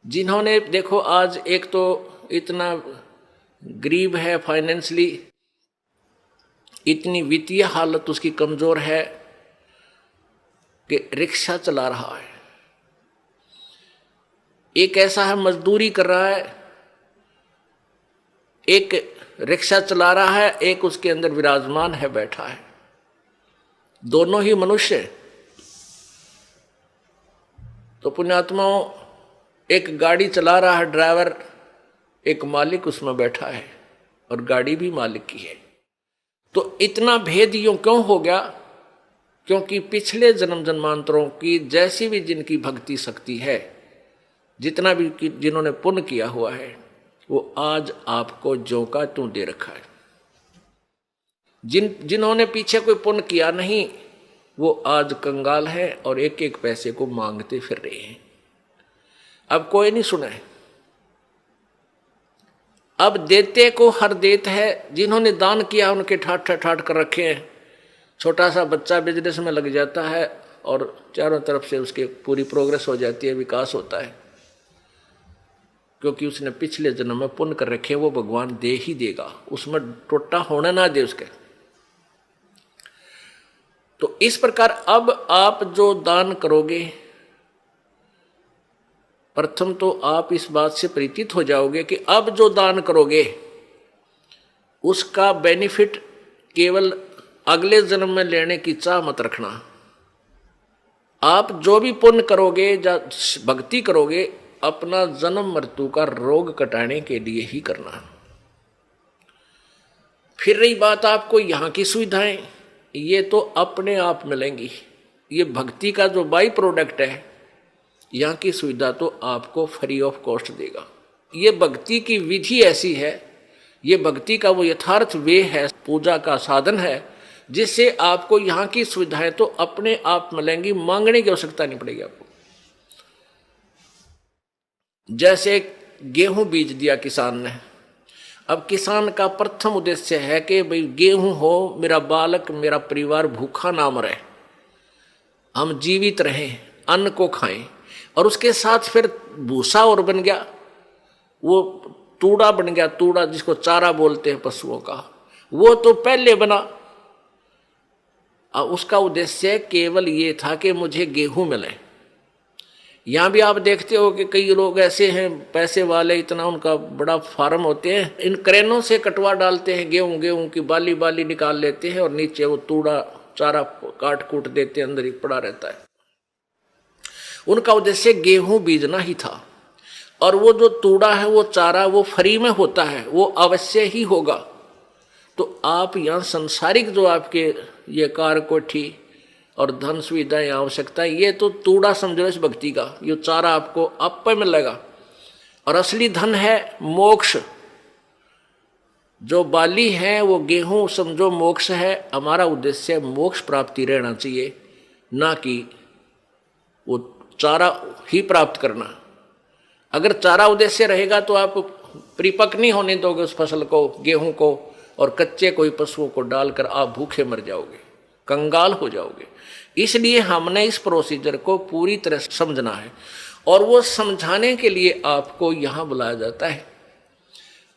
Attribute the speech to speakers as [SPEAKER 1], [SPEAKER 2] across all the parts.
[SPEAKER 1] जिन्होंने देखो आज एक तो इतना गरीब है, फाइनेंशियली इतनी वित्तीय हालत उसकी कमजोर है कि रिक्शा चला रहा है, एक ऐसा है मजदूरी कर रहा है, एक रिक्शा चला रहा है, एक उसके अंदर विराजमान है, बैठा है, दोनों ही मनुष्य। तो पुण्यात्माओं, एक गाड़ी चला रहा है ड्राइवर, एक मालिक उसमें बैठा है और गाड़ी भी मालिक की है। तो इतना भेद यूं क्यों हो गया? क्योंकि पिछले जन्म जन्मांतरों की जैसी भी जिनकी भक्ति शक्ति है, जितना भी जिन्होंने पुण्य किया हुआ है, वो आज आपको ज्यों का त्यों दे रखा है। जिन्होंने पीछे कोई पुण्य किया नहीं, वो आज कंगाल है और एक एक पैसे को मांगते फिर रहे हैं। अब कोई नहीं सुना है, अब देते को हर देत है। जिन्होंने दान किया उनके ठाट ठाट कर रखे हैं। छोटा सा बच्चा बिजनेस में लग जाता है और चारों तरफ से उसकी पूरी प्रोग्रेस हो जाती है, विकास होता है, क्योंकि उसने पिछले जन्म में पुण्य कर रखे, वो भगवान दे ही देगा, उसमें टोटा होना ना दे उसके। तो इस प्रकार अब आप जो दान करोगे, प्रथम तो आप इस बात से परिचित हो जाओगे कि अब जो दान करोगे उसका बेनिफिट केवल अगले जन्म में लेने की चाह मत रखना। आप जो भी पुण्य करोगे या भक्ति करोगे, अपना जन्म मृत्यु का रोग कटाने के लिए ही करना। फिर रही बात आपको यहाँ की सुविधाएं, ये तो अपने आप मिलेंगी। ये भक्ति का जो बाई प्रोडक्ट है, यहाँ की सुविधा तो आपको फ्री ऑफ कॉस्ट देगा। ये भक्ति की विधि ऐसी है, ये भक्ति का वो यथार्थ वे है, पूजा का साधन है, जिससे आपको यहाँ की सुविधाएं तो अपने आप मिलेंगी, मांगने की आवश्यकता नहीं पड़ेगी आपको। जैसे गेहूं बीज दिया किसान ने, अब किसान का प्रथम उद्देश्य है कि भाई गेहूं हो, मेरा बालक मेरा परिवार भूखा ना मरे, हम जीवित रहें, अन्न को खाएं। और उसके साथ फिर भूसा और बन गया, वो तूड़ा बन गया, तूड़ा जिसको चारा बोलते हैं पशुओं का, वो तो पहले बना। उसका उद्देश्य केवल ये था कि मुझे गेहूं मिले। यहां भी आप देखते हो कि कई लोग ऐसे हैं पैसे वाले, इतना उनका बड़ा फार्म होते हैं, इन क्रेनों से कटवा डालते हैं, गेहूं की बाली बाली निकाल लेते हैं और नीचे वो तूड़ा चारा काट कूट देते हैं, अंदर ही पड़ा रहता है। उनका उद्देश्य गेहूं बीजना ही था। और वो जो तूड़ा है, वो चारा, वो फ्री में होता है, वो अवश्य ही होगा। तो आप यहाँ संसारिक जो आपके ये कार कोठी और धन सुविधाएं आवश्यकता, ये तो तूड़ा समझो इस भक्ति का, ये चारा आपको आप पे मिलेगा। और असली धन है मोक्ष। जो बाली है वो गेहूं समझो मोक्ष है। हमारा उद्देश्य मोक्ष प्राप्ति रहना चाहिए, ना कि वो चारा ही प्राप्त करना। अगर चारा उद्देश्य रहेगा तो आप परिपक्व नहीं होने दोगे उस फसल को, गेहूं को, और कच्चे कोई पशुओं को डालकर आप भूखे मर जाओगे, कंगाल हो जाओगे। इसलिए हमने इस प्रोसीजर को पूरी तरह समझना है, और वो समझाने के लिए आपको यहाँ बुलाया जाता है।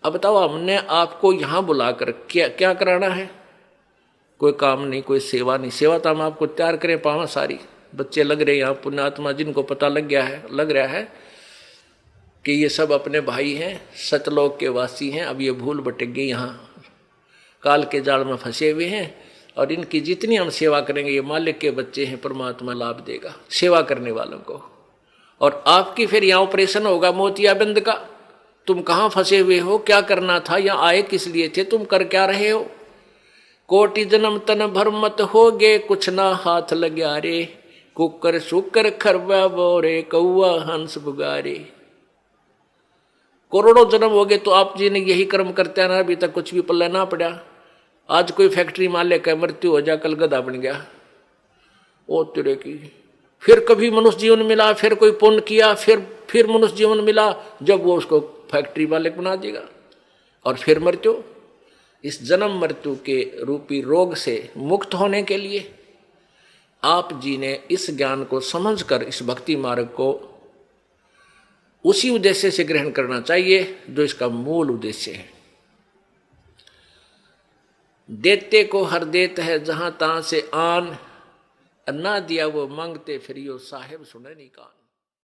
[SPEAKER 1] अब बताओ, हमने आपको यहाँ बुलाकर क्या क्या कराना है? कोई काम नहीं, कोई सेवा नहीं। सेवा तो हम आपको तैयार करें पावा सारी, बच्चे लग रहे हैं यहाँ, पुण्यात्मा जिनको पता लग रहा है कि ये सब अपने भाई हैं, सतलोक के वासी हैं। अब ये भूल भटक गई, यहाँ काल के जाल में फंसे हुए हैं, और इनकी जितनी हम सेवा करेंगे, ये मालिक के बच्चे हैं, परमात्मा लाभ देगा सेवा करने वालों को। और आपकी फिर यहाँ ऑपरेशन होगा मोतियाबिंद का। तुम कहाँ फंसे हुए हो, क्या करना था, यहाँ आए किस लिए थे, तुम कर क्या रहे हो? कोटि जन्म तन भर मत होगे, कुछ ना हाथ लग्या रे, कुकर शुकर खरबा बोरे, कौआ हंस बुगारे। करोड़ों जन्म हो गए तो आप जी ने यही कर्म करते ना, अभी तक कुछ भी पल्ले ना पड़ा। आज कोई फैक्ट्री मालिक है, मृत्यु हो जा, कल गधा बन गया, ओ तेरे की। फिर कभी मनुष्य जीवन मिला, फिर कोई पुण्य किया, फिर मनुष्य जीवन मिला, जब वो उसको फैक्ट्री मालिक बना देगा, और फिर मृत्यु। इस जन्म मृत्यु के रूपी रोग से मुक्त होने के लिए आप जी ने इस ज्ञान को समझकर इस भक्ति मार्ग को उसी उद्देश्य से ग्रहण करना चाहिए जो इसका मूल उद्देश्य है। देते को हर देत है जहां तहां से आन, ना दिया वो मांगते फिर यो साहेब सुने नहीं कान।